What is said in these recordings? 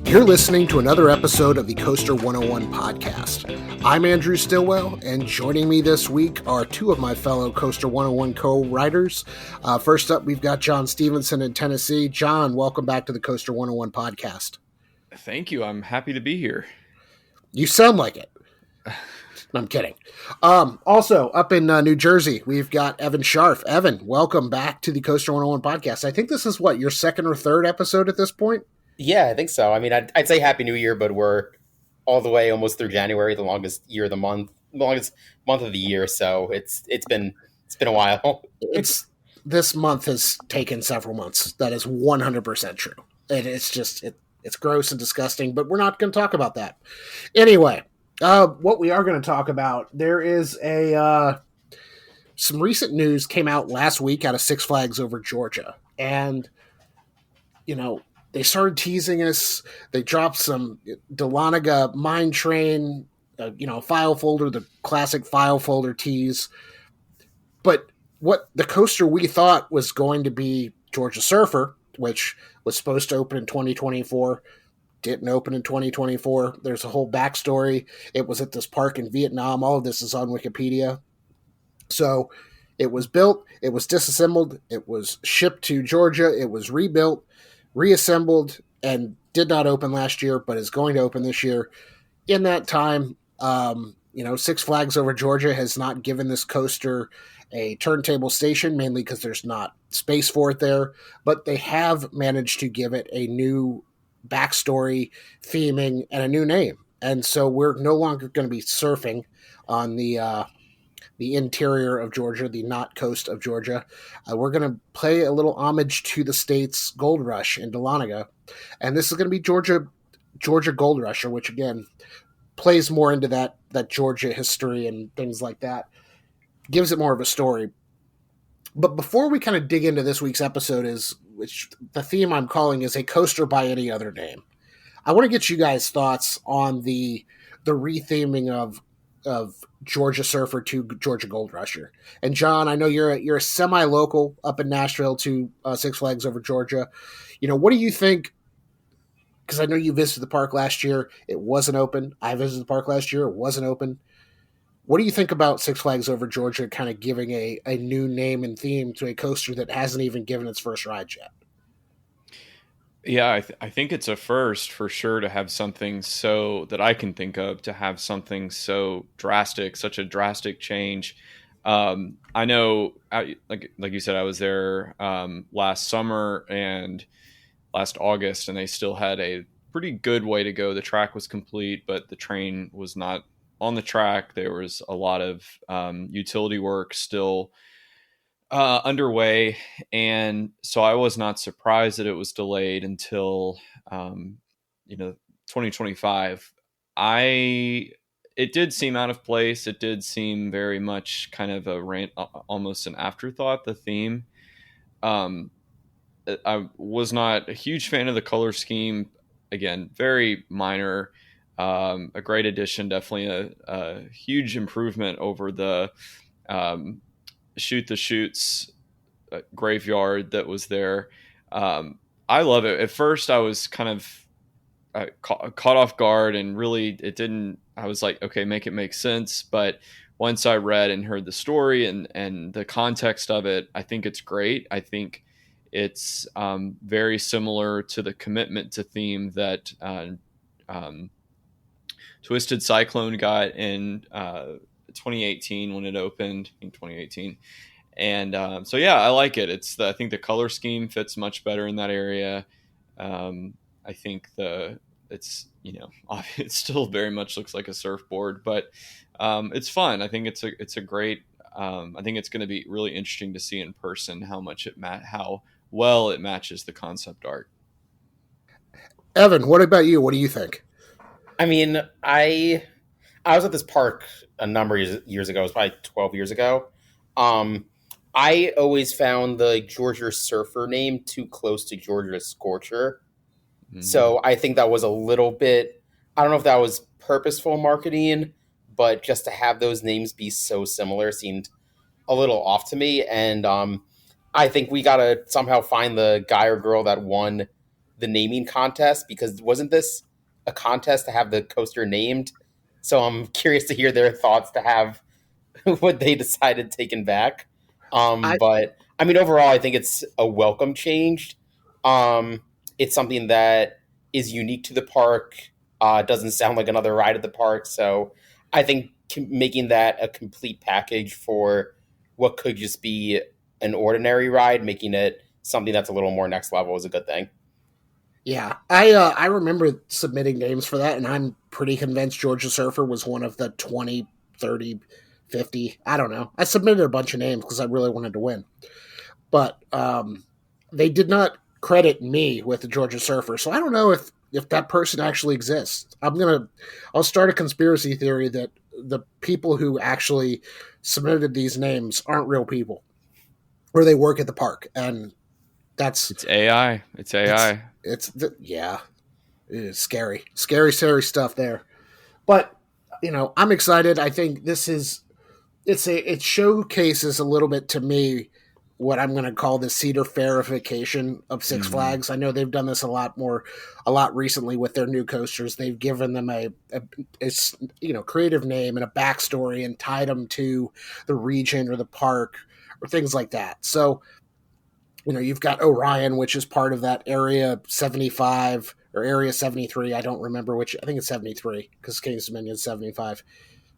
You're listening to another episode of the Coaster101 podcast. I'm Andrew Stillwell, and joining me this week are two of my fellow Coaster101 co-writers. First up, we've got John Stevenson in Tennessee. John, welcome back to the Coaster101 podcast. Thank you. I'm happy to be here. You sound like it. I'm kidding. Also, up in New Jersey, we've got Evan Scharf. Evan, welcome back to the Coaster101 podcast. I think this is, your second or third episode at this point? Yeah, I think so. I mean, I'd say Happy New Year, but we're all the way almost through January, the longest month of the year. So it's been a while. This month has taken several months. That is 100% true. It's gross and disgusting, but we're not going to talk about that. Anyway, what we are going to talk about, there is some recent news came out last week out of Six Flags Over Georgia, and they started teasing us. They dropped some Dahlonega Mine Train, file folder, the classic file folder tease. But what the coaster we thought was going to be Georgia Surfer, which was supposed to open in 2024, didn't open in 2024. There's a whole backstory. It was at this park in Vietnam. All of this is on Wikipedia. So it was built, it was disassembled, it was shipped to Georgia, it was rebuilt, reassembled, and did not open last year, but is going to open this year. In that time, Six Flags Over Georgia has not given this coaster a turntable station, mainly because there's not space for it there, but they have managed to give it a new backstory, theming, and a new name. And so we're no longer going to be surfing on the interior of Georgia, the not coast of Georgia. We're going to pay a little homage to the state's gold rush in Dahlonega. And this is going to be Georgia Gold Rusher, which again plays more into that Georgia history and things like that. Gives it more of a story. But before we kind of dig into this week's episode, which the theme I'm calling is A Coaster by Any Other Name. I want to get you guys' thoughts on the retheming of Georgia Surfer to Georgia Gold Rusher. And John, I know you're a semi-local up in Nashville to Six Flags Over Georgia. What do you think? Because I know you visited the park last year. It wasn't open. I visited the park last year. It wasn't open. What do you think about Six Flags Over Georgia kind of giving a new name and theme to a coaster that hasn't even given its first ride yet? Yeah, I think it's a first for sure to have something so that I can think of, to have something so drastic, such a drastic change. I know, like you said, I was there last summer and last August, and they still had a pretty good way to go. The track was complete, but the train was not on the track. There was a lot of utility work still underway, and so I was not surprised that it was delayed until 2025. It did seem out of place. It did seem very much kind of almost an afterthought, the theme. I was not a huge fan of the color scheme. Again, very minor. A great addition, definitely a huge improvement over the Shoot the Chutes graveyard that was there. I love it. At first I was kind of caught off guard, and really I was like, okay, make it make sense. But once I read and heard the story and the context of it, I think it's great. I think it's very similar to the commitment to theme that Twisted Cyclone got in 2018 when it opened in 2018. And so yeah, I like it. I think the color scheme fits much better in that area. I think it still very much looks like a surfboard, but it's fun. I think it's a great. I think it's going to be really interesting to see in person how well it matches the concept art. Evan, what about you? What do you think? I mean, I was at this park a number of years ago. It was probably 12 years ago. I always found the Georgia Surfer name too close to Georgia Scorcher. Mm-hmm. So I think that was a little bit, I don't know if that was purposeful marketing, but just to have those names be so similar seemed a little off to me. And I think we gotta somehow find the guy or girl that won the naming contest, because wasn't this a contest to have the coaster named? So I'm curious to hear their thoughts to have what they decided taken back. I But I mean, overall, I think it's a welcome change. It's something that is unique to the park. Doesn't sound like another ride at the park. So I think making that a complete package for what could just be an ordinary ride, making it something that's a little more next level, is a good thing. Yeah, I remember submitting names for that, and I'm pretty convinced Georgia Surfer was one of the 20, 30, 50. I don't know. I submitted a bunch of names because I really wanted to win, but they did not credit me with the Georgia Surfer, so I don't know if that person actually exists. I'll start a conspiracy theory that the people who actually submitted these names aren't real people, or they work at the park, and that's It's AI. It's it's AI. yeah. It is scary, scary, scary stuff there. But I'm excited. I think it showcases a little bit to me what I'm going to call the Cedar Fairification of Six Hmm. Flags. I know they've done this a lot recently with their new coasters. They've given them a creative name and a backstory and tied them to the region or the park or things like that. So you've got Orion, which is part of that Area 75 or Area 73. I don't remember which. I think it's 73 because King's Dominion is 75.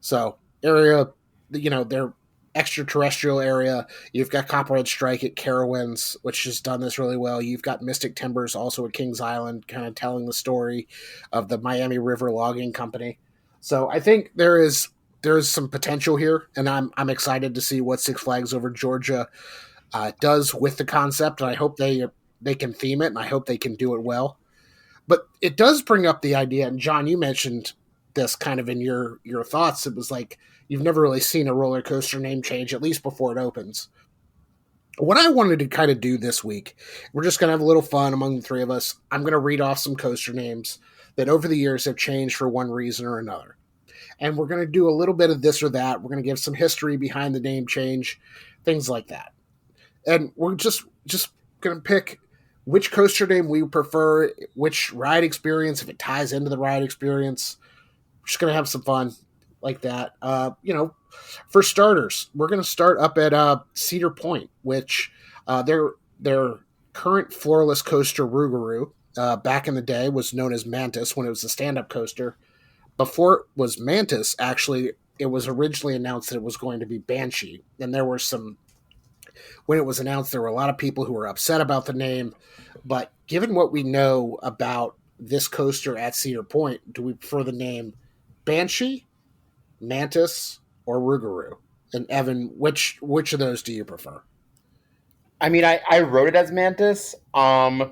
So area, their extraterrestrial area. You've got Copperhead Strike at Carowinds, which has done this really well. You've got Mystic Timbers also at Kings Island, kind of telling the story of the Miami River Logging Company. So I think there is some potential here, and I'm excited to see what Six Flags Over Georgia does with the concept, and I hope they can theme it, and I hope they can do it well. But it does bring up the idea, and John, you mentioned this kind of in your thoughts. It was like you've never really seen a roller coaster name change, at least before it opens. What I wanted to kind of do this week, we're just going to have a little fun among the three of us. I'm going to read off some coaster names that over the years have changed for one reason or another. And we're going to do a little bit of this or that. We're going to give some history behind the name change, things like that. And we're just going to pick which coaster name we prefer, which ride experience, if it ties into the ride experience. We're just going to have some fun like that. For starters, we're going to start up at Cedar Point, which their current floorless coaster Rougarou back in the day was known as Mantis when it was a stand-up coaster. Before it was Mantis, actually, it was originally announced that it was going to be Banshee, and there were some when it was announced, there were a lot of people who were upset about the name. But given what we know about this coaster at Cedar Point, do we prefer the name Banshee, Mantis, or Rougarou? And Evan, which of those do you prefer? I mean, I wrote it as Mantis. I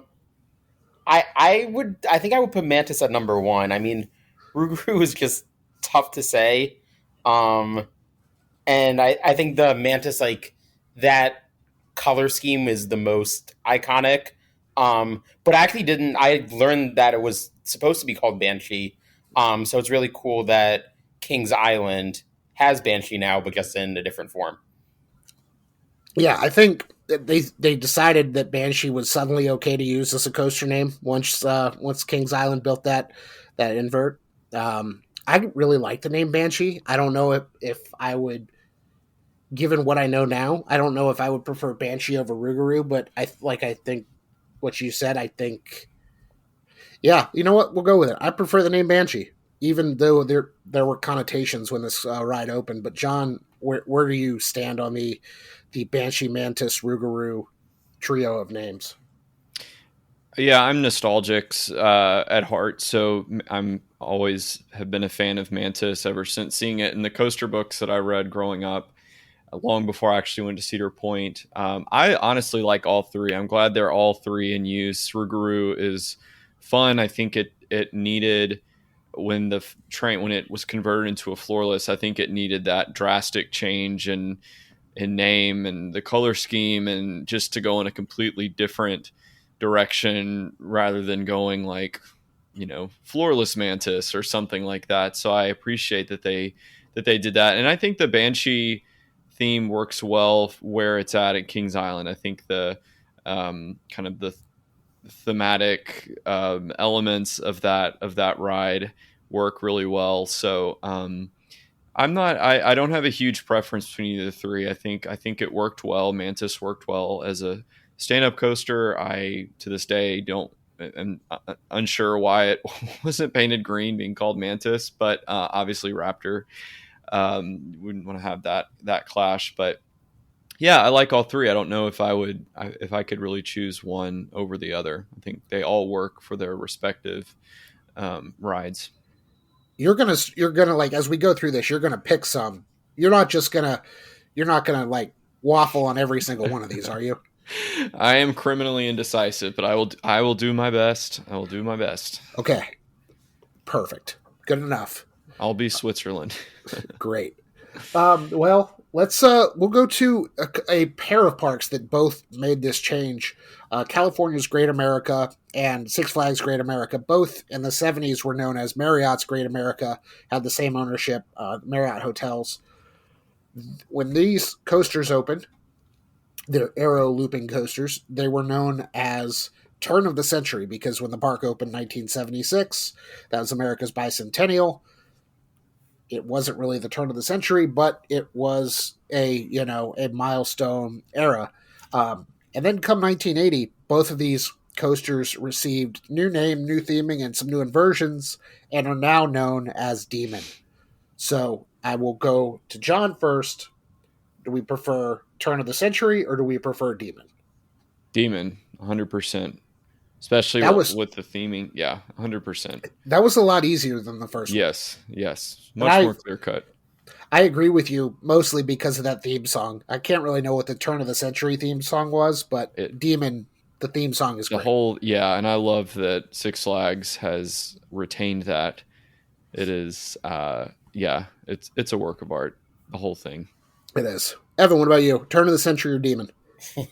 think I would put Mantis at number one. I mean, Ruguru is just tough to say. Um, and I think the Mantis, like, that color scheme is the most iconic. But I actually didn't. I learned that it was supposed to be called Banshee. So it's really cool that Kings Island has Banshee now, but just in a different form. Yeah, I think they decided that Banshee was suddenly okay to use as a coaster name once Kings Island built that invert. I really like the name Banshee. I don't know if I would, given what I know now, I don't know if I would prefer Banshee over Rougarou, but I think what you said. I think, yeah, you know what? We'll go with it. I prefer the name Banshee, even though there were connotations when this ride opened. But John, where do you stand on the Banshee Mantis Rougarou trio of names? Yeah, I'm nostalgic at heart, so I'm always have been a fan of Mantis ever since seeing it in the coaster books that I read growing up, long before I actually went to Cedar Point. I honestly like all three. I'm glad they're all three in use. Rougarou is fun. I think it needed when the train when it was converted into a floorless. I think it needed that drastic change in name and the color scheme, and just to go in a completely different direction rather than going like floorless Mantis or something like that. So I appreciate that they did that, and I think the Banshee theme works well where it's at Kings Island. I think the kind of the thematic elements of that ride work really well. So I don't have a huge preference between either three. I think it worked well. Mantis worked well as a stand-up coaster. I to this day don't am unsure why it wasn't painted green, being called Mantis, but obviously Raptor wouldn't want to have that clash. But yeah, I like all three. I don't know if I could really choose one over the other. I think they all work for their respective rides. You're gonna like, as we go through this, you're gonna pick some. You're not gonna like waffle on every single one of these, are you? I am criminally indecisive, but I will do my best. I will do my best. Okay, perfect, good enough. I'll be Switzerland. Great. Well, we'll go to a pair of parks that both made this change. California's Great America and Six Flags Great America, both in the 70s, were known as Marriott's Great America, had the same ownership, Marriott Hotels. When these coasters opened, they're aero looping coasters, they were known as Turn of the Century because when the park opened in 1976, that was America's bicentennial. It wasn't really the turn of the century, but it was a milestone era. And then come 1980, both of these coasters received new name, new theming, and some new inversions, and are now known as Demon. So I will go to John first. Do we prefer turn of the century or do we prefer Demon? Demon, 100%. Especially with the theming. Yeah, 100%. That was a lot easier than the first one. Yes. Much more clear cut. I agree with you, mostly because of that theme song. I can't really know what the turn of the century theme song was, but Demon, the theme song is great. And I love that Six Flags has retained that. It is, it's a work of art, the whole thing. It is. Evan, what about you? Turn of the century or Demon?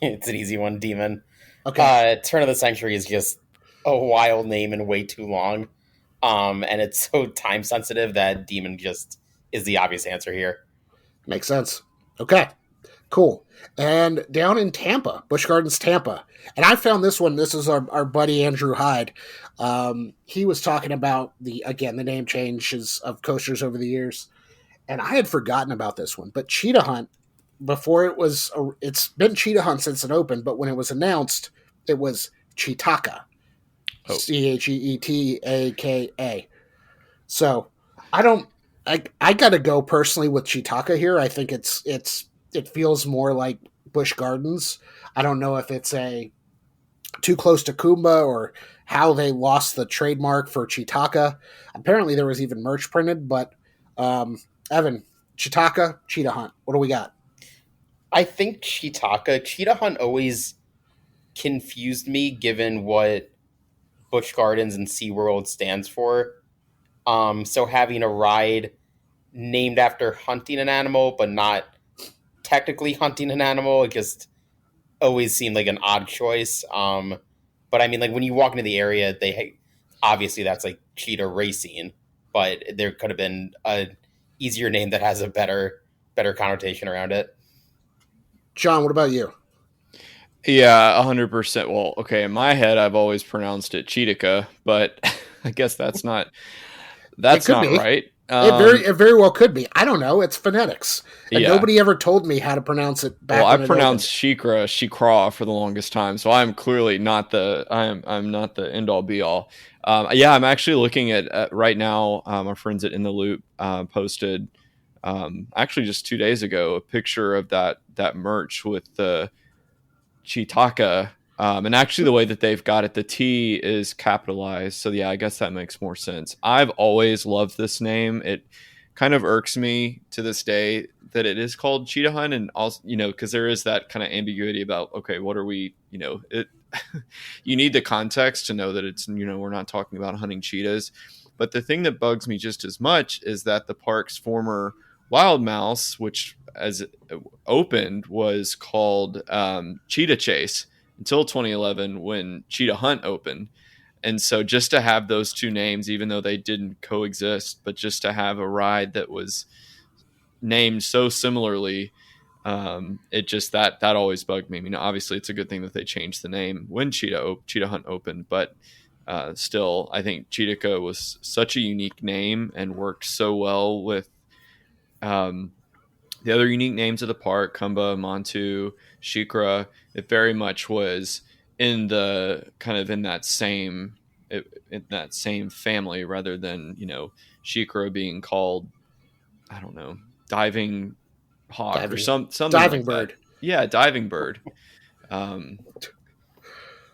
It's an easy one, Demon. Okay. Turn of the Century is just a wild name and way too long. And it's so time sensitive that Demon just is the obvious answer here. Makes sense. Okay. Cool. And down in Tampa, Busch Gardens, Tampa. And I found this one. This is our buddy Andrew Hyde. He was talking about the name changes of coasters over the years. And I had forgotten about this one. But Cheetah Hunt, it's been Cheetah Hunt since it opened, but when it was announced, it was Cheetaka. Cheetaka. So I gotta go personally with Cheetaka here. I think it feels more like Busch Gardens. I don't know if it's too close to Kumba or how they lost the trademark for Cheetaka. Apparently there was even merch printed, but Evan, Cheetaka, Cheetah Hunt. What do we got? I think Cheetah Hunt always confused me given what Busch Gardens and SeaWorld stands for. So having a ride named after hunting an animal, but not technically hunting an animal, it just always seemed like an odd choice. But I mean, like when you walk into the area, obviously that's like cheetah racing, but there could have been a easier name that has a better connotation around it. John, what about you? Yeah, 100%. Well, okay, in my head, I've always pronounced it Cheetaka, but I guess that's not right. It very well could be. I don't know. It's phonetics, and nobody ever told me how to pronounce it. I pronounced Shikra for the longest time, so I'm clearly not I'm not the end all be all. I'm actually looking at right now. Our friends at In the Loop posted actually just 2 days ago a picture of that merch with the Cheetaka. And actually the way that they've got it, the T is capitalized. So yeah, I guess that makes more sense. I've always loved this name. It kind of irks me to this day that it is called Cheetah Hunt. And also, because there is that kind of ambiguity about, okay, what are we, you need the context to know that it's, we're not talking about hunting cheetahs. But the thing that bugs me just as much is that the park's former Wild Mouse, which as it opened was called Cheetah Chase until 2011 when Cheetah Hunt opened. And so just to have those two names, even though they didn't coexist, but just to have a ride that was named so similarly It just that always bugged me. I mean, obviously, it's a good thing that they changed the name when Cheetah Hunt opened, but still, I think Cheetah was such a unique name and worked so well with um, the other unique names of the park, Kumba, Montu, Shikra. It very much was in the kind of in that same family rather than Shikra being called, I don't know, diving hawk or Diving something diving like that. bird. Yeah, diving bird. Um,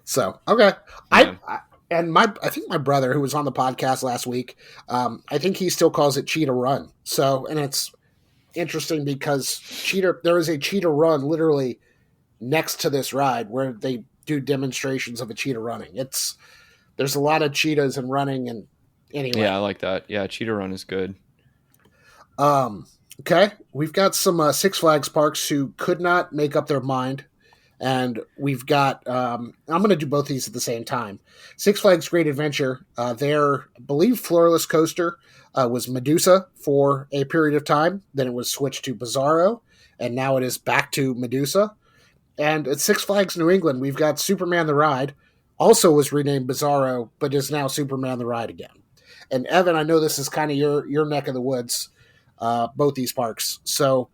So okay, yeah, I think my brother who was on the podcast last week, I think he still calls it Cheetah Run. So and it's interesting because there is a Cheetah Run literally next to this ride where they do demonstrations of a cheetah running. There's a lot of cheetahs and running and yeah, anyway. I like that. Yeah, Cheetah Run is good. Um, okay, we've got some Six Flags parks who could not make up their mind, and we've got. I'm going to do both these at the same time. Six Flags Great Adventure. Their, I believe, floorless coaster was Medusa for a period of time. Then it was switched to Bizarro, and now it is back to Medusa. And at Six Flags New England, we've got Superman the Ride. Also was renamed Bizarro, but is now Superman the Ride again. And Evan, I know this is kind of your neck of the woods, both these parks. So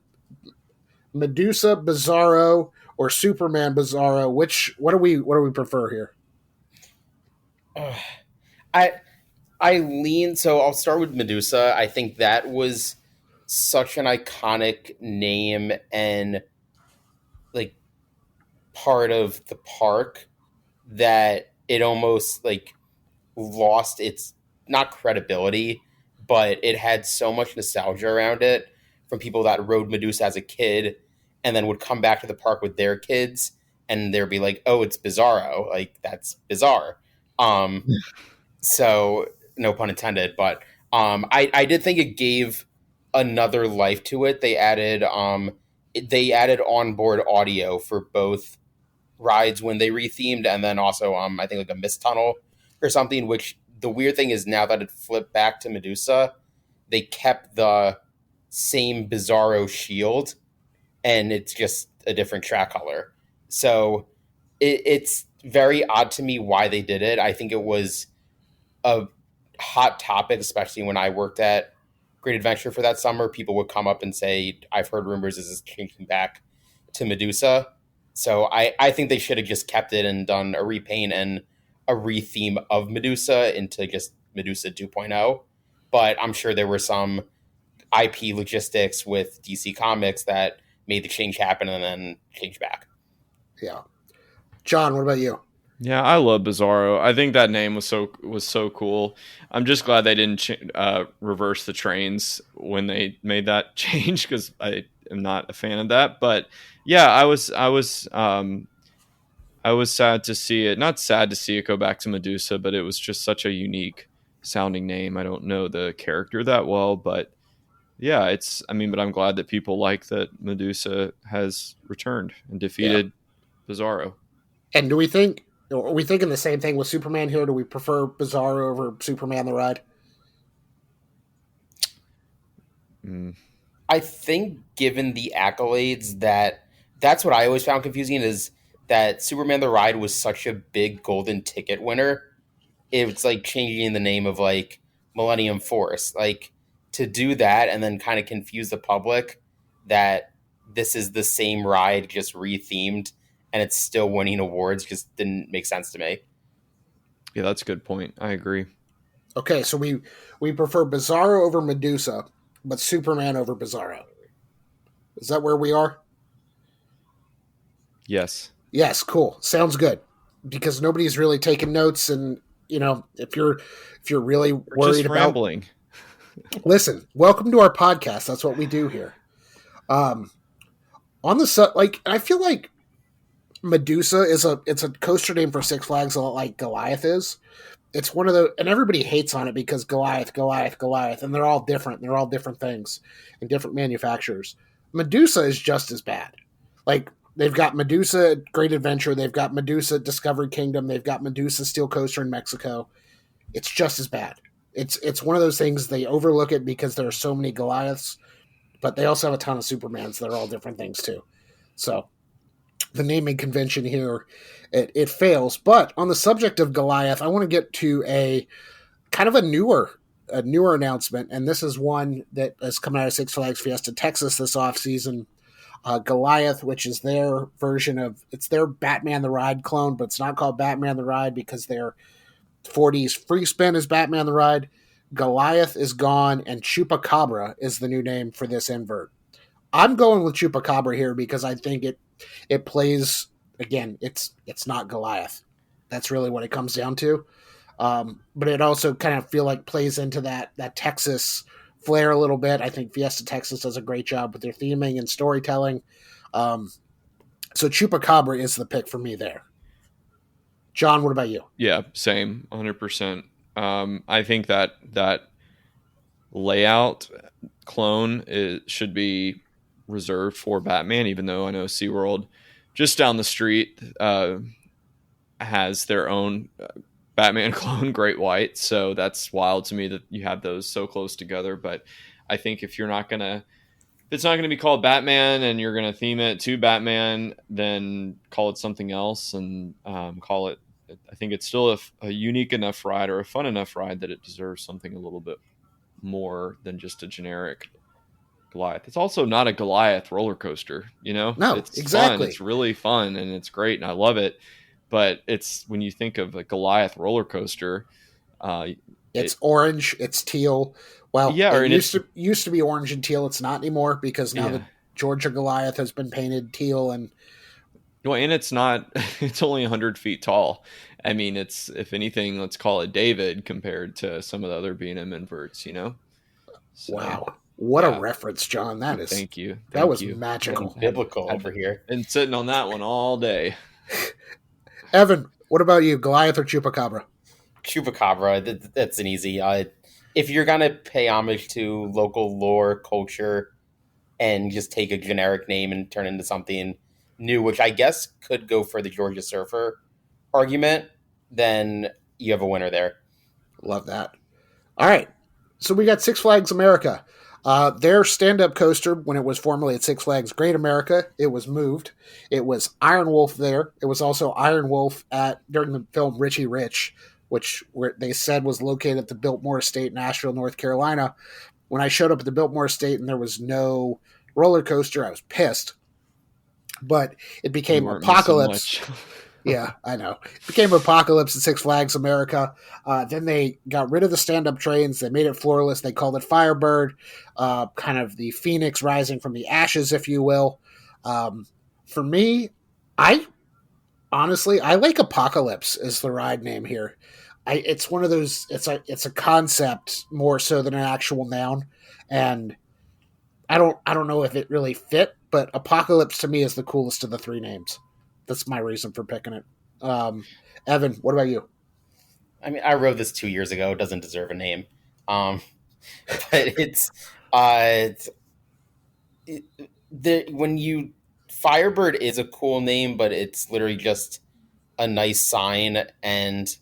Medusa Bizarro or Superman Bizarro, what do we prefer here? I I lean, so I'll start with Medusa. I think that was such an iconic name and like part of the park that it almost like lost its not credibility, but it had so much nostalgia around it from people that rode Medusa as a kid and then would come back to the park with their kids and they'd be like, "Oh, it's Bizarro. Like that's bizarre." Um so no pun intended, but I did think it gave another life to it. They added onboard audio for both rides when they rethemed, and then also I think like a mist tunnel or something. Which the weird thing is now that it flipped back to Medusa, they kept the same Bizarro shield, and it's just a different track color. So it's very odd to me why they did it. I think it was a hot topic, especially when I worked at Great Adventure for that summer. People would come up and say, "I've heard rumors this is changing back to Medusa." So I think they should have just kept it and done a repaint and a retheme of Medusa into just Medusa 2.0. But I'm sure there were some IP logistics with DC Comics that made the change happen and then change back. Yeah, John, what about you? Yeah, I love Bizarro. I think that name was so cool. I'm just glad they didn't reverse the trains when they made that change because I am not a fan of that. But yeah, I was sad to see it. Not sad to see it go back to Medusa, but it was just such a unique sounding name. I don't know the character that well, but yeah, but I'm glad that people like that Medusa has returned and Yeah. defeated Bizarro. And are we thinking the same thing with Superman here? Do we prefer Bizarro over Superman the Ride? Mm. I think given the accolades that's what I always found confusing is that Superman the Ride was such a big golden ticket winner. It's like changing the name of like Millennium Force. Like to do that and then kind of confuse the public that this is the same ride just rethemed and it's still winning awards just didn't make sense to me. Yeah, that's a good point. I agree. Okay, so we prefer Bizarro over Medusa, but Superman over Bizarro. Is that where we are? Yes. Yes, cool. Sounds good. Because nobody's really taking notes, and if you're really We're just worried about, rambling. listen. Welcome to our podcast. That's what we do here. Um, on the like, I feel like Medusa it's a coaster name for Six Flags, a lot like Goliath is. It's one of the, and everybody hates on it because Goliath, and they're all different. They're all different things and different manufacturers. Medusa is just as bad. Like they've got Medusa Great Adventure, they've got Medusa Discovery Kingdom, they've got Medusa Steel Coaster in Mexico. It's just as bad. It's one of those things they overlook it because there are so many Goliaths, but they also have a ton of Supermans that are all different things too. So the naming convention here, it fails. But on the subject of Goliath, I want to get to a kind of a newer announcement, and this is one that is coming out of Six Flags Fiesta Texas this off season. Goliath, which is their version of it's their Batman the Ride clone, but it's not called Batman the Ride because their 40s free spin is Batman the Ride. Goliath is gone, and Chupacabra is the new name for this invert. I'm going with Chupacabra here because I think it plays again. It's not Goliath. That's really what it comes down to. But it also kind of feel like plays into that Texas flair a little bit. I think Fiesta Texas does a great job with their theming and storytelling. So Chupacabra is the pick for me there. John, what about you? Yeah, same, 100%. I think that layout clone should be reserved for Batman, even though I know SeaWorld just down the street has their own Batman clone, Great White. So that's wild to me that you have those so close together. But I think if it's not going to be called Batman and you're going to theme it to Batman, then call it something else and call it. I think it's still a unique enough ride or a fun enough ride that it deserves something a little bit more than just a generic Goliath. It's also not a Goliath roller coaster, No, it's exactly. fun. It's really fun and it's great and I love it. But it's when you think of a Goliath roller coaster, it's orange, it's teal. Well, yeah, it used to be orange and teal. It's not anymore because now the Georgia Goliath has been painted teal and it's not. It's only 100 feet tall. I mean, it's if anything, let's call it David compared to some of the other B&M inverts. So, wow, what a reference, John! Thank you. That was magical, biblical over here. Been sitting on that one all day. Evan, what about you, Goliath or Chupacabra? Chupacabra, that's an easy. If you're gonna pay homage to local lore, culture, and just take a generic name and turn it into something new, which I guess could go for the Georgia Surfer argument, then you have a winner there. Love that. All right, so we got Six Flags America. Their stand-up coaster, when it was formerly at Six Flags Great America, it was moved. It was Iron Wolf there. It was also Iron Wolf during the film Richie Rich, which they said was located at the Biltmore Estate in Asheville, North Carolina. When I showed up at the Biltmore Estate and there was no roller coaster, I was pissed. But it became Apocalypse. Yeah, I know. It became Apocalypse at Six Flags America. Then they got rid of the stand-up trains. They made it floorless. They called it Firebird, kind of the phoenix rising from the ashes, if you will. For me, I like Apocalypse as the ride name here. It's one of those. It's a concept more so than an actual noun, and I don't know if it really fit. But Apocalypse to me is the coolest of the three names. That's my reason for picking it. Evan, what about you? I mean, I wrote this 2 years ago. It doesn't deserve a name. But Firebird is a cool name, but it's literally just a nice sign and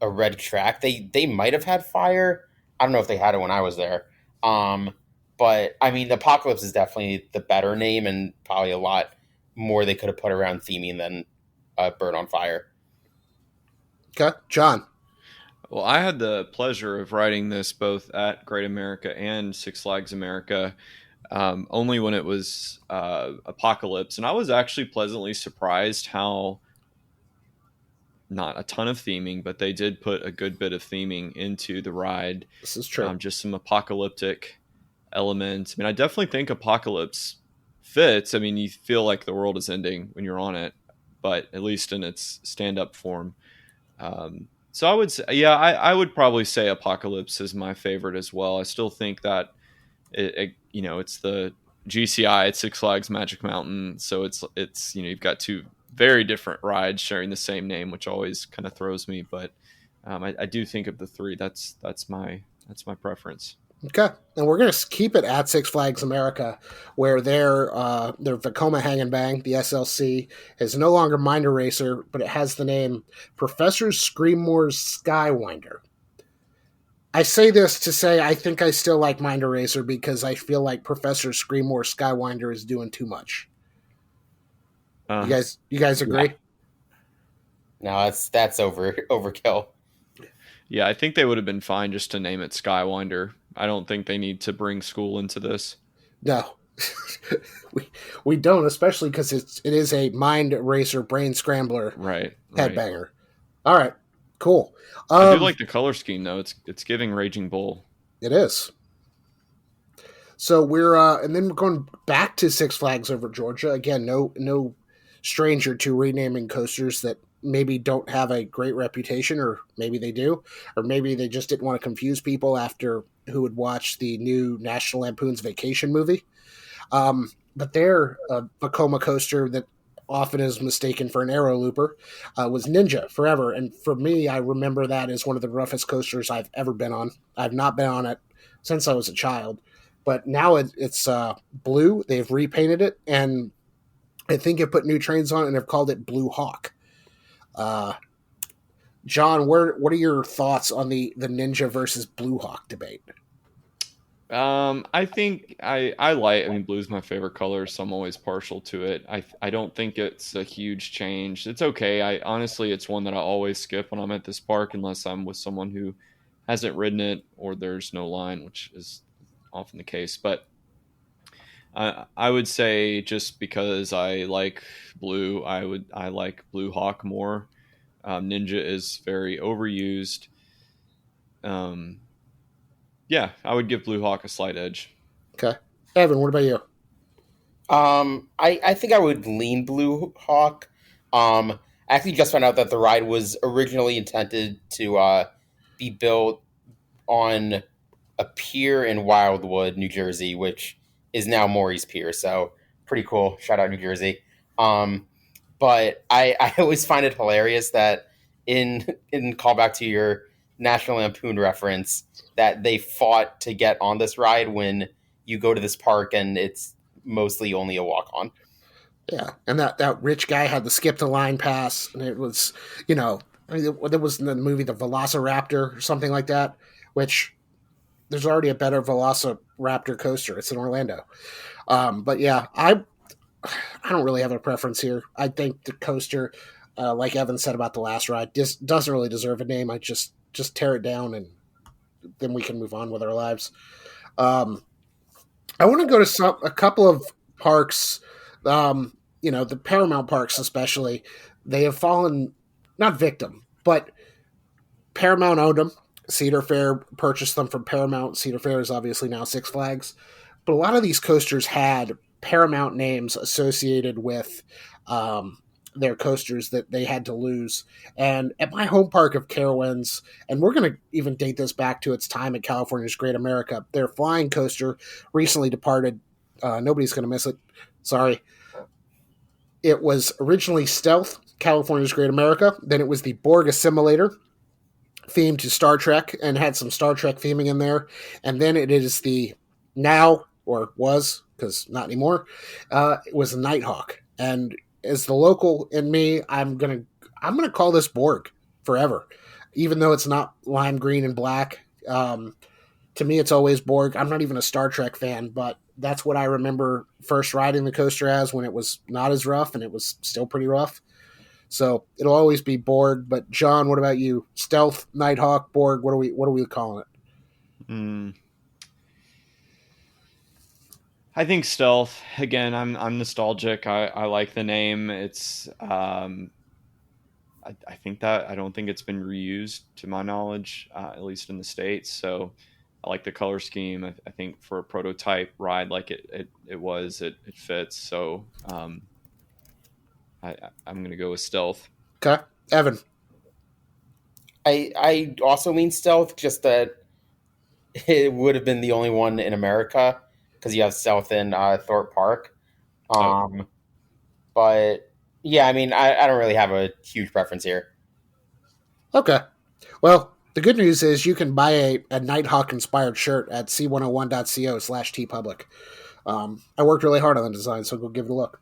a red track. They might have had fire. I don't know if they had it when I was there. But I mean, Apocalypse is definitely the better name and probably a lot more they could have put around theming than Bird on Fire. Okay, John. Well, I had the pleasure of riding this both at Great America and Six Flags America, only when it was Apocalypse. And I was actually pleasantly surprised how not a ton of theming, but they did put a good bit of theming into the ride. This is true. Just some apocalyptic elements. I mean, I definitely think Apocalypse fits. I mean, you feel like the world is ending when you're on it, but at least in its stand-up form. So I would say, I would probably say Apocalypse is my favorite as well. I still think that it's the GCI at Six Flags Magic Mountain, so it's you've got two very different rides sharing the same name, which always kind of throws me. But I do think of the three. That's my preference. Okay, and we're going to keep it at Six Flags America, where their Vekoma Hang and Bang, the SLC, is no longer Minder Racer, but it has the name Professor Screamore's Skywinder. I say this to say I think I still like Minder Racer because I feel like Professor Screamore Skywinder is doing too much. Uh, You guys Yeah. agree? No, that's overkill. yeah, I think they would have been fine just to name it Skywinder. I don't think they need to bring school into this. No, we we don't, especially because it is a mind eraser, brain scrambler, Right, right. headbanger. All right, cool. I do Um, like the color scheme though. It's giving Raging Bull. it is. So we're and then we're going back to Six Flags over Georgia again. No stranger to renaming coasters that maybe don't have a great reputation, or maybe they do, or maybe they just didn't want to confuse people after who would watch the new National Lampoon's Vacation movie. But their Vekoma coaster that often is mistaken for an arrow looper was Ninja forever. And for me, I remember that as one of the roughest coasters I've ever been on. I've not been on it since I was a child. But now it's blue. They've repainted it, and I think it put new trains on it and have called it Blue Hawk. Uh, John, what are your thoughts on the Ninja versus Blue Hawk debate? I think I like. I mean, blue's my favorite color, so I'm always partial to it. I don't think it's a huge change. It's okay. I honestly, it's one that I always skip when I'm at this park, unless I'm with someone who hasn't ridden it or there's no line, which is often the case. But I would say just because I like blue, I like Blue Hawk more. Ninja is very overused. Um, yeah, I would give Blue Hawk a slight edge. Okay, Evan, what about you? I think I would lean Blue Hawk. I actually just found out that the ride was originally intended to be built on a pier in Wildwood, New Jersey, which is now Maury's Pier. So pretty cool. Shout out New Jersey. Um, but I always find it hilarious that in callback to your National Lampoon reference, that they fought to get on this ride when you go to this park and it's mostly only a walk on. Yeah, and that rich guy had the skip the line pass, and it was, I mean, there was in the movie the Velociraptor or something like that, which there's already a better Velociraptor coaster. It's in Orlando. But yeah, I don't really have a preference here. I think the coaster, like Evan said about the last ride, just doesn't really deserve a name. I just tear it down, and then we can move on with our lives. Um, I want to go to a couple of parks. The Paramount parks, especially, they have fallen not victim, but Paramount owned them. Cedar Fair purchased them from Paramount. Cedar Fair is obviously now Six Flags, but a lot of these coasters had Paramount names associated with their coasters that they had to lose. And at my home park of Carowinds, and we're going to even date this back to its time at California's Great America, their flying coaster recently departed. Nobody's going to miss it. Sorry. It was originally Stealth, California's Great America. Then it was the Borg Assimilator, themed to Star Trek, and had some Star Trek theming in there. And then it is the now, or was, because not anymore, it was Nighthawk. And as the local in me, I'm gonna call this Borg forever, even though it's not lime green and black. To me, it's always Borg. I'm not even a Star Trek fan, but that's what I remember first riding the coaster as, when it was not as rough and it was still pretty rough. So it'll always be Borg. But John, what about you? Stealth, Nighthawk, Borg. What are we calling it? Mm, I think Stealth. Again, I'm nostalgic. I like the name. It's I think that I don't think it's been reused to my knowledge, at least in the states. So I like the color scheme. I think for a prototype ride like it was, it fits. So I'm gonna go with Stealth. Okay, Evan. I also lean Stealth, just that it would have been the only one in America because you have Stealth in Thorpe Park. Oh, Um, but yeah, I mean, I don't really have a huge preference here. Okay. Well, the good news is you can buy a Nighthawk inspired shirt at c101.co/tpublic. I worked really hard on the design, so go give it a look.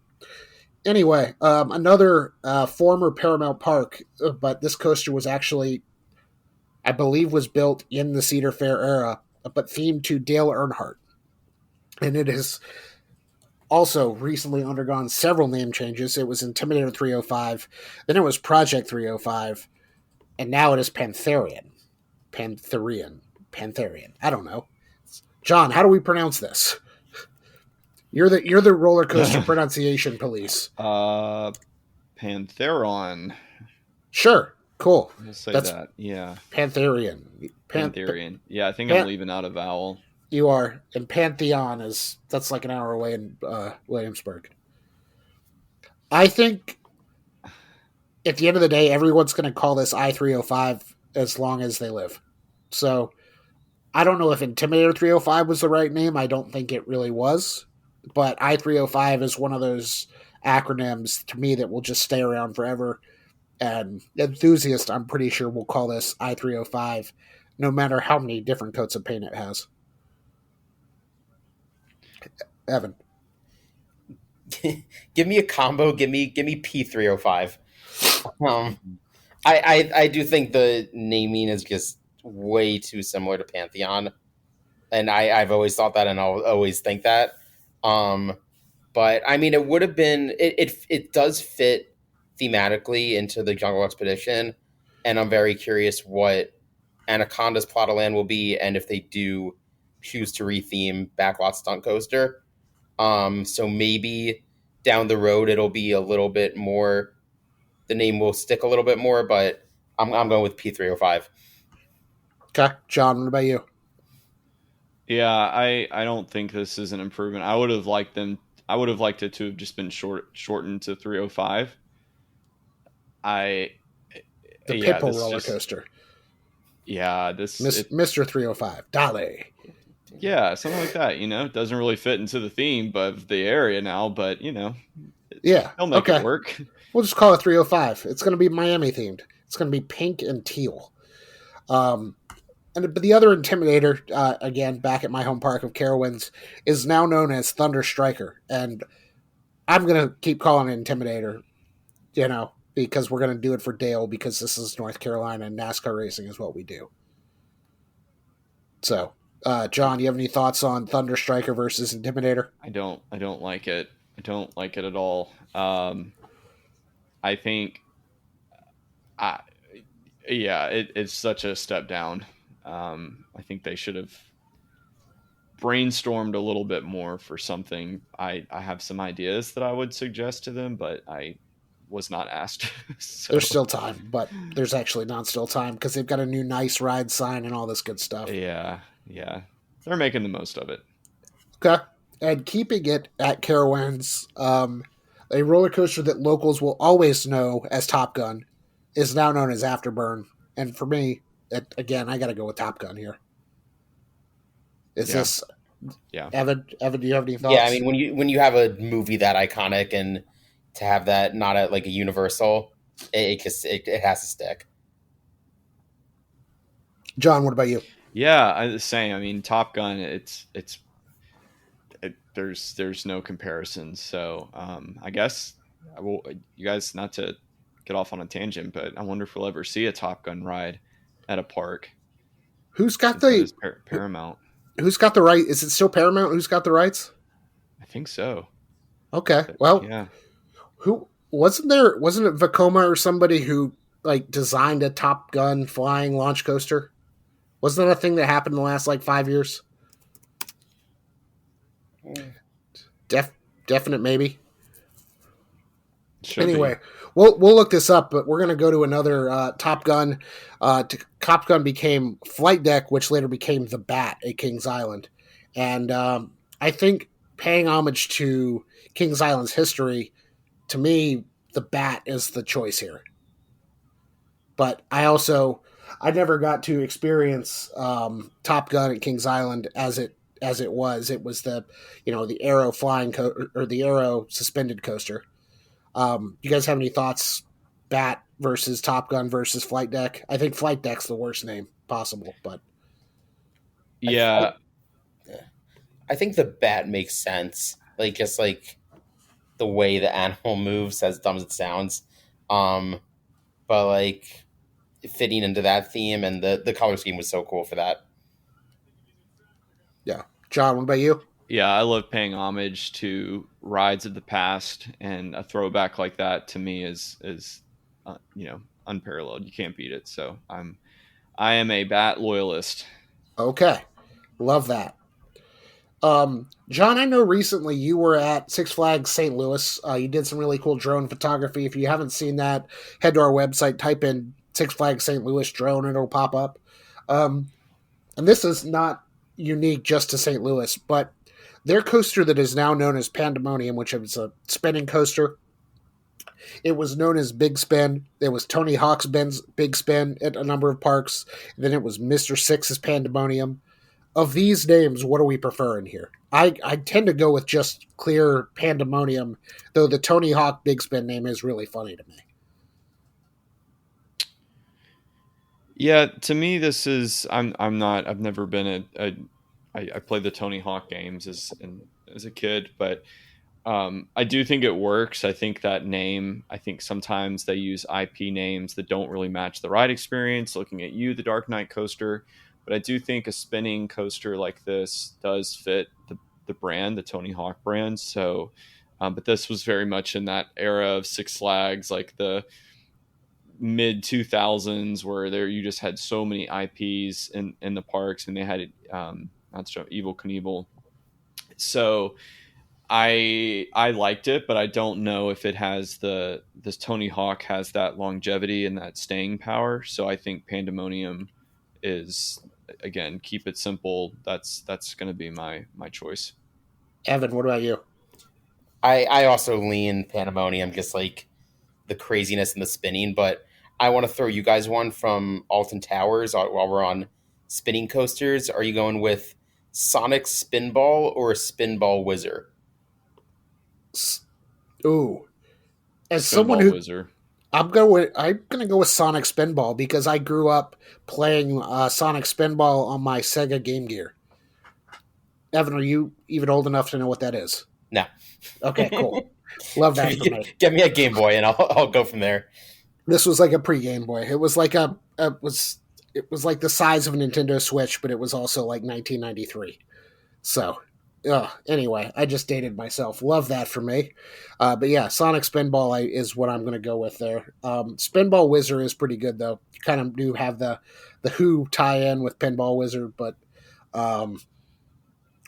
Anyway, another former Paramount Park, but this coaster was actually, I believe, was built in the Cedar Fair era, but themed to Dale Earnhardt. And it is also recently undergone several name changes. It was Intimidator 305, then it was Project 305, and now it is Pantherian. Pantherian. Pantherian. I don't know. John, how do we pronounce this? You're the roller coaster pronunciation police. Pantheron. Sure. Cool. We'll say That's that. Yeah. Pantherian. Pantherian. Yeah, I think I'm Pan- leaving out a vowel. you are. And Pantheon that's like an hour away in Williamsburg. I think at the end of the day, everyone's going to call this I-305 as long as they live. So I don't know if Intimidator 305 was the right name. I don't think it really was. But I-305 is one of those acronyms to me that will just stay around forever. And enthusiasts, I'm pretty sure, will call this I-305 no matter how many different coats of paint it has. Evan. Give me a combo. Give me P305. Um, I do think the naming is just way too similar to Pantheon, and I've always thought that, and I'll always think that. Um, but I mean, it would have been it does fit thematically into the Jungle Expedition, and I'm very curious what Anaconda's plot of land will be, and if they do choose to retheme Backlot Stunt Coaster. So maybe down the road it'll be a little bit more. The name will stick a little bit more, but I'm going with P305. Okay. John, what about you? Yeah, I don't think this is an improvement. I would have liked it to have just been shortened to 305. I The yeah, Pitbull this roller just coaster. yeah, Mr. 305. Dale. yeah, something like that, It doesn't really fit into the theme of the area now, but Yeah. they'll make Okay. it work. We'll just call it 305. It's going to be Miami themed. It's going to be pink and teal. But the other Intimidator, again, back at my home park of Carowinds, is now known as Thunder Striker. And I'm going to keep calling it Intimidator, because we're going to do it for Dale because this is North Carolina and NASCAR racing is what we do. So, John, you have any thoughts on Thunder Striker versus Intimidator? I don't like it. I don't like it at all. I think, I yeah, it's such a step down. I think they should have brainstormed a little bit more for something. I have some ideas that I would suggest to them, but I was not asked. So There's still time, but there's actually not still time because they've got a new nice ride sign and all this good stuff. yeah, they're making the most of it. Okay. And keeping it at Carowinds, a roller coaster that locals will always know as Top Gun is now known as Afterburn. And for me, again, I got to go with Top Gun here. Is Yeah. this Yeah. Evan? Evan, do you have any thoughts? Yeah, I mean when you have a movie that iconic and to have that not at like a Universal, it has to stick. John, what about you? Yeah, the same. I mean, Top Gun. There's no comparison. So I guess you guys, not to get off on a tangent, but I wonder if we'll ever see a Top Gun ride at a park. Who's got Since it the is Paramount? Who's got the right? Is it still Paramount? Who's got the rights? I think so. Okay. But, Well, yeah. who wasn't there? Wasn't it Vekoma or somebody who like designed a Top Gun flying launch coaster? Wasn't that a thing that happened in the last like 5 years? Definite maybe. Should Anyway, be. we'll look this up, but we're going to go to another Top Gun. Top Gun became Flight Deck, which later became the Bat at Kings Island, and I think paying homage to Kings Island's history, to me, the Bat is the choice here. But I never got to experience Top Gun at Kings Island as it was. It was the Arrow flying or the Arrow suspended coaster. You guys have any thoughts? Bat versus Top Gun versus Flight Deck. I think Flight Deck's the worst name possible, but Yeah. I think the bat makes sense. Like just like the way the animal moves, as dumb as it sounds. But like fitting into that theme and the color scheme was so cool for that. yeah. John, what about you? yeah, I love paying homage to rides of the past, and a throwback like that to me is unparalleled. You can't beat it. So I am a Bat loyalist. Okay, love that. John, I know recently you were at Six Flags St. Louis. You did some really cool drone photography. If you haven't seen that, head to our website, type in Six Flags St. Louis drone, and it'll pop up. Um, and this is not unique just to St. Louis, but their coaster that is now known as Pandemonium, which is a spinning coaster, it was known as Big Spin. There was Tony Hawk's Big Spin at a number of parks. Then it was Mr. Six's Pandemonium. Of these names, what do we prefer in here? I tend to go with just clear Pandemonium, though the Tony Hawk Big Spin name is really funny to me. Yeah, to me, this is I'm not. I've never been I played the Tony Hawk games as a kid, but I do think it works. I think that name. I think sometimes they use IP names that don't really match the ride experience. Looking at you, the Dark Knight coaster, but I do think a spinning coaster like this does fit the brand, the Tony Hawk brand. So, but this was very much in that era of Six Flags, like the mid 2000s, where there you just had so many IPs in the parks, and they had not so Evil Knievel. So I liked it, but I don't know if it has this Tony Hawk has that longevity and that staying power. So I think Pandemonium is, again, keep it simple. That's going to be my choice. Evan, what about you? I also lean Pandemonium, just like the craziness and the spinning. But I want to throw you guys one from Alton Towers while we're on spinning coasters. Are you going with Sonic Spinball or Spinball Whizzer? Ooh, as someone Spinball who Wizard. I'm gonna go with Sonic Spinball because I grew up playing Sonic Spinball on my Sega Game Gear. Evan, are you even old enough to know what that is? No. Okay, cool. Love that for me. Get me a Game Boy and I'll go from there. This was like a pre Game Boy. It was like it was like the size of a Nintendo Switch, but it was also like 1993. So, anyway, I just dated myself. Love that for me. But yeah, Sonic Spinball is what I'm going to go with there. Spinball Wizard is pretty good though. You kind of do have the Who tie-in with Pinball Wizard, but um,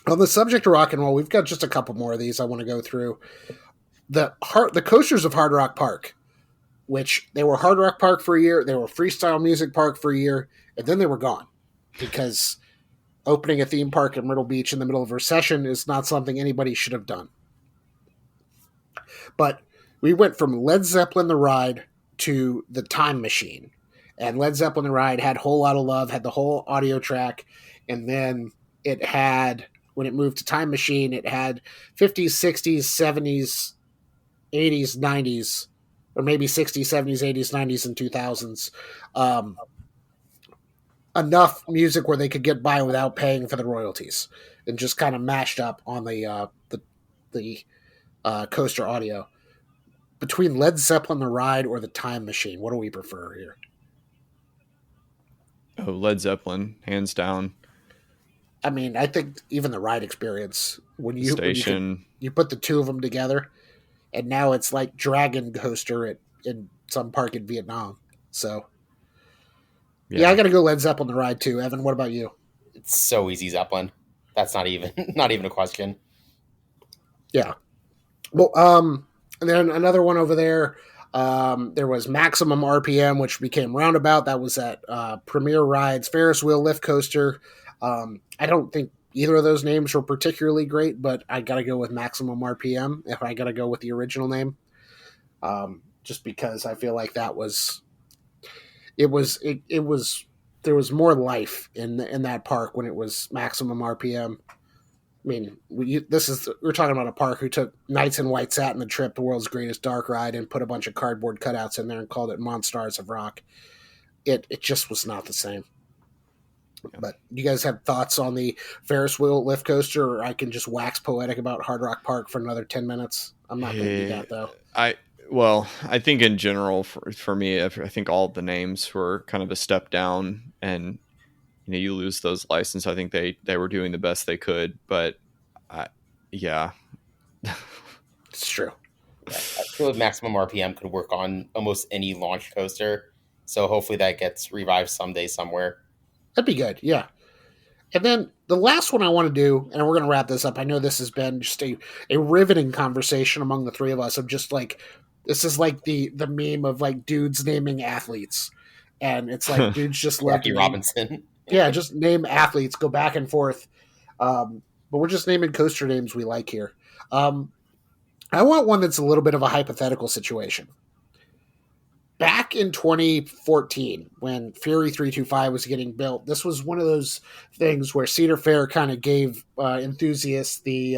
on the subject of rock and roll, we've got just a couple more of these I want to go through. The coasters of Hard Rock Park, which they were Hard Rock Park for a year, they were Freestyle Music Park for a year, and then they were gone because opening a theme park at Myrtle Beach in the middle of a recession is not something anybody should have done. But we went from Led Zeppelin the Ride to the Time Machine. And Led Zeppelin the Ride had Whole Lotta Love, had the whole audio track, and then it had, when it moved to Time Machine, it had 50s, 60s, 70s, 80s, 90s, or maybe 60s, 70s, 80s, 90s, and 2000s. Um, Enough music where they could get by without paying for the royalties, and just kind of mashed up on the coaster audio. Between Led Zeppelin the Ride or the Time Machine, what do we prefer here? Oh, Led Zeppelin, hands down. I mean, I think even the ride experience when The you station. you put the two of them together, and now it's like Dragon Coaster in some park in Vietnam. So yeah, I Yeah. got to go Led Zeppelin the Ride too. Evan, what about you? It's so easy, Zeppelin. That's not even not even a question. Yeah. Well, and then another one over there. There was Maximum RPM, which became Roundabout. That was at Premier Rides, Ferris Wheel Lift Coaster. I don't think either of those names were particularly great, but I got to go with Maximum RPM if I got to go with the original name. Just because I feel like that was it was there was more life in that park when it was Maximum RPM. I mean, we're talking about a park who took Knights in White Satin, the trip, the world's greatest dark ride, and put a bunch of cardboard cutouts in there and called it Monstars of Rock. It just was not the same. Yeah. But you guys have thoughts on the Ferris wheel lift coaster, or I can just wax poetic about Hard Rock Park for another 10 minutes? I'm not going to do that though. I think in general for me, I think all the names were kind of a step down, and you lose those license. I think they were doing the best they could, but I, yeah. It's true. Yeah, I feel like maximum RPM could work on almost any launch coaster. So hopefully that gets revived someday somewhere. That'd be good. Yeah. And then the last one I want to do, and we're going to wrap this up. I know this has been just a riveting conversation among the three of us of just like, this is like the meme of like dudes naming athletes. And it's like dudes just love to Jackie name, Robinson. yeah, just name athletes, go back and forth. But we're just naming coaster names we like here. Um, I want one that's a little bit of a hypothetical situation. Back in 2014, when Fury 325 was getting built, this was one of those things where Cedar Fair kind of gave enthusiasts the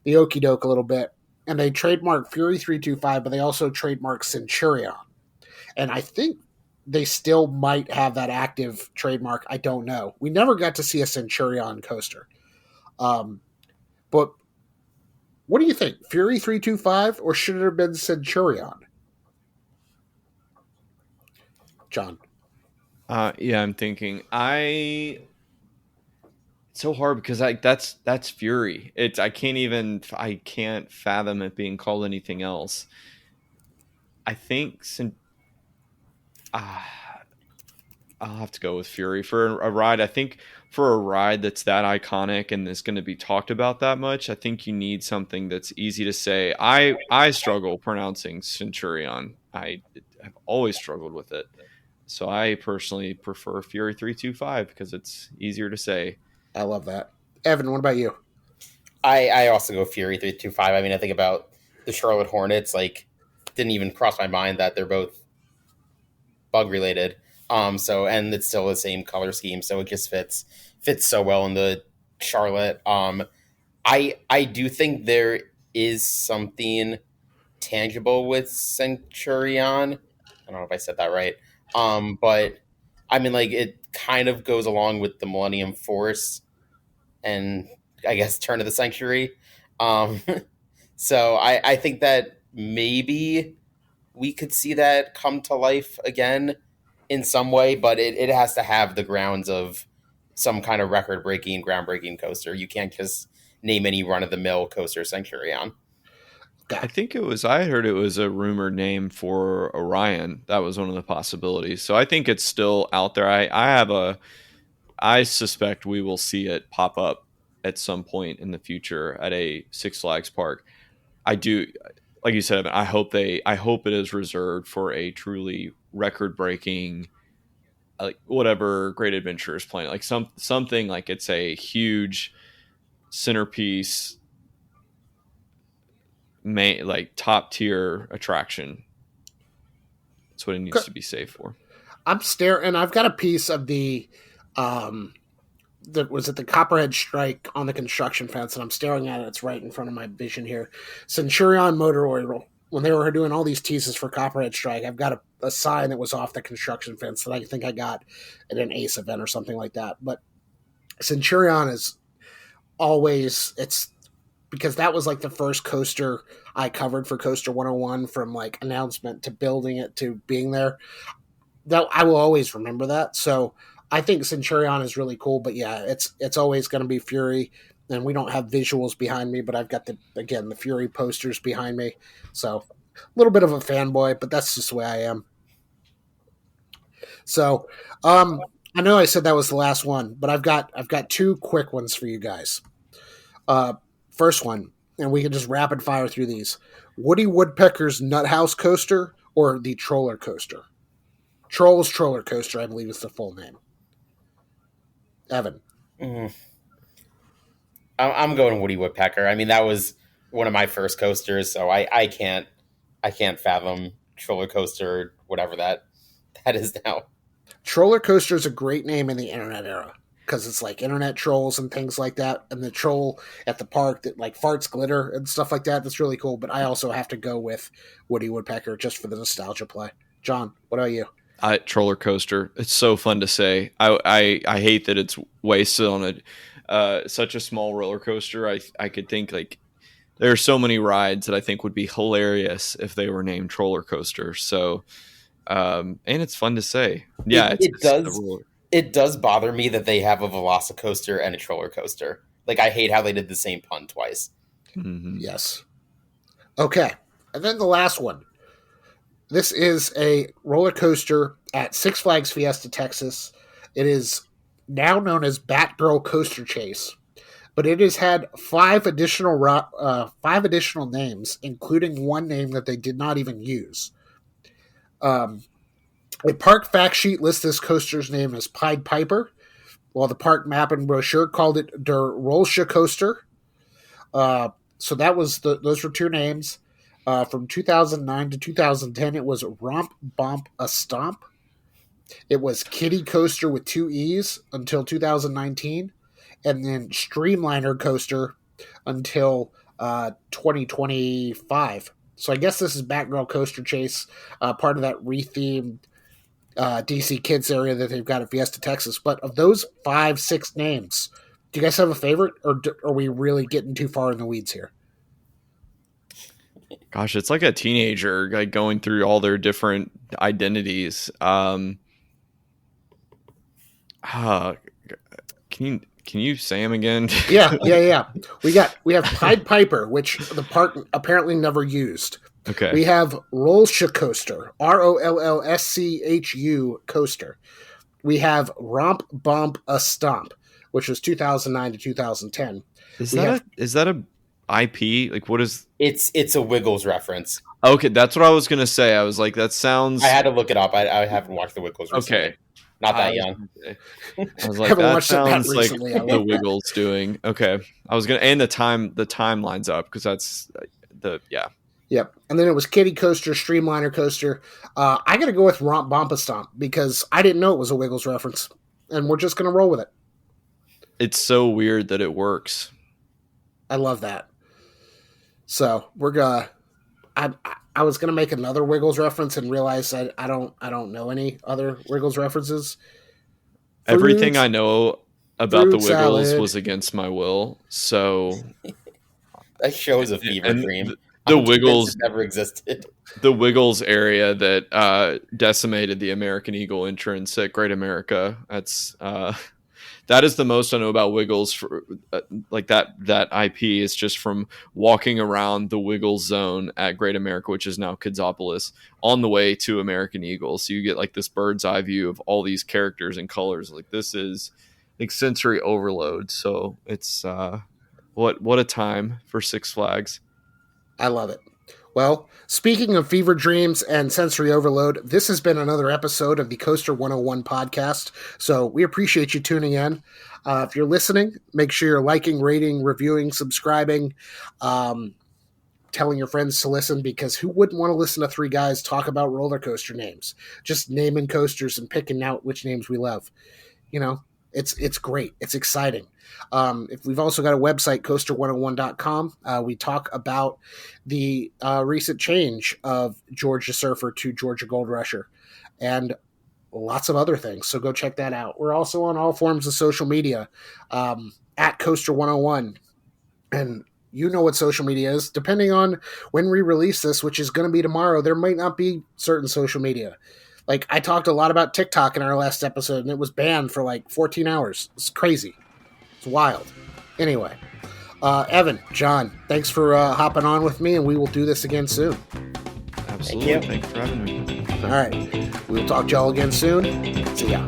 okey doke a little bit, and they trademarked Fury 325, but they also trademarked Centurion. And I think they still might have that active trademark. I don't know. We never got to see a Centurion coaster. But what do you think? Fury 325 or should it have been Centurion? John. Yeah, I'm thinking. It's so hard because that's Fury. I can't fathom it being called anything else. I think uh, I'll have to go with Fury for a ride. I think for a ride that's that iconic and is going to be talked about that much, I think you need something that's easy to say. I struggle pronouncing Centurion. I have always struggled with it. So I personally prefer Fury 325 because it's easier to say. I love that. Evan, what about you? I also go Fury 325. I mean, I think about the Charlotte Hornets. Like, didn't even cross my mind that they're both bug related. So and it's still the same color scheme, so it just fits so well in the Charlotte. I do think there is something tangible with Centurion. I don't know if I said that right. But I mean, like it kind of goes along with the Millennium Force and I guess Turn of the Century. Um, so I think that maybe we could see that come to life again in some way, but it has to have the grounds of some kind of record breaking, groundbreaking coaster. You can't just name any run of the mill coaster Centurion. I think I heard it was a rumored name for Orion. That was one of the possibilities. So I think it's still out there. I suspect we will see it pop up at some point in the future at a Six Flags park. I do, like you said, I hope it is reserved for a truly record breaking, like whatever Great Adventure is playing, like something like it's a huge centerpiece, like top tier attraction. That's what it needs to be saved for. I'm staring, and I've got a piece of um, was it the Copperhead Strike on the construction fence, and I'm staring at it. It's right in front of my vision here. Centurion Motor Oil. When they were doing all these teases for Copperhead Strike, I've got a sign that was off the construction fence that I think I got at an Ace event or something like that. But Centurion is always, it's because that was like the first coaster I covered for Coaster101, from like announcement to building it to being there. That I will always remember that. So I think Centurion is really cool, but yeah, it's always going to be Fury, and we don't have visuals behind me, but I've got the Fury posters behind me. So a little bit of a fanboy, but that's just the way I am. So I know I said that was the last one, but I've got two quick ones for you guys. First one, and we can just rapid fire through these. Woody Woodpecker's Nut House Coaster or the Troller Coaster? Trolls Troller Coaster, I believe is the full name. Evan. Mm. I'm going Woody Woodpecker. I mean, that was one of my first coasters, so I can't fathom Troller Coaster, whatever that is now. Troller Coaster is a great name in the internet era because it's like internet trolls and things like that, and the troll at the park that like farts glitter and stuff like that. That's really cool. But I also have to go with Woody Woodpecker just for the nostalgia play. John, what about you? Troller Coaster. It's so fun to say. I hate that it's wasted on such a small roller coaster. I could think like there are so many rides that I think would be hilarious if they were named Troller Coaster. So and it's fun to say. Yeah, It does bother me that they have a Velocicoaster and a Troller Coaster. Like, I hate how they did the same pun twice. Mm-hmm. Yes. Okay. And then the last one. This is a roller coaster at Six Flags Fiesta, Texas. It is now known as Batgirl Coaster Chase, but it has had five additional names, including one name that they did not even use. A park fact sheet lists this coaster's name as Pied Piper, while the park map and brochure called it Der Rollsche Coaster. So that was those were two names. From 2009 to 2010, it was Romp Bomp a Stomp. It was Kitty Coaster with two E's until 2019, and then Streamliner Coaster until 2025. So I guess this is Batgirl Coaster Chase, part of that rethemed DC Kids area that they've got at Fiesta, Texas. But of those 5-6 names, do you guys have a favorite, or are we really getting too far in the weeds here? Gosh, it's like a teenager like going through all their different identities. Can you say them again? Yeah. We have Pied Piper, which the park apparently never used. Okay. We have Rollsche Coaster, Rollschu Coaster. We have Romp Bomp a Stomp, which was 2009 to 2010. Is that a IP? Like, what is? It's a Wiggles reference. Okay, that's what I was gonna say. I was like, that sounds. I had to look it up. I haven't watched the Wiggles recently. Okay. Not that young. I was like, Haven't that watched that sounds like recently. I the love that. Wiggles doing. Okay, I was gonna, and the time lines up because that's yeah. Yep. And then it was Kitty Coaster, Streamliner Coaster. I got to go with Romp Bomp a Stomp because I didn't know it was a Wiggles reference, and we're just going to roll with it. It's so weird that it works. I love that. So we're gonna. I was gonna make another Wiggles reference and realized I don't know any other Wiggles references. Everything I know about the Wiggles salad. was against my will. So That show is a fever dream. The Wiggles never existed. The Wiggles area that decimated the American Eagle entrance at Great America. That is the most I know about Wiggles. For like that IP is just from walking around the Wiggles zone at Great America, which is now Kidsopolis, on the way to American Eagle. So you get like this bird's eye view of all these characters and colors. Like, this is like sensory overload. So it's what a time for Six Flags. I love it. Well, speaking of fever dreams and sensory overload, this has been another episode of the Coaster101 podcast. So we appreciate you tuning in. If you're listening, make sure you're liking, rating, reviewing, subscribing, telling your friends to listen, because who wouldn't want to listen to three guys talk about roller coaster names? Just naming coasters and picking out which names we love. You know, it's great. It's exciting. If we've also got a website, coaster101.com. We talk about the recent change of Georgia Surfer to Georgia Gold Rusher and lots of other things. So go check that out. We're also on all forms of social media at Coaster101. And you know what social media is. Depending on when we release this, which is going to be tomorrow, there might not be certain social media. Like, I talked a lot about TikTok in our last episode, and it was banned for like 14 hours. It's crazy. It's wild. Anyway, Evan, John, thanks for hopping on with me, and we will do this again soon. Absolutely. Thanks for having me. All right. We will talk to y'all again soon. See ya.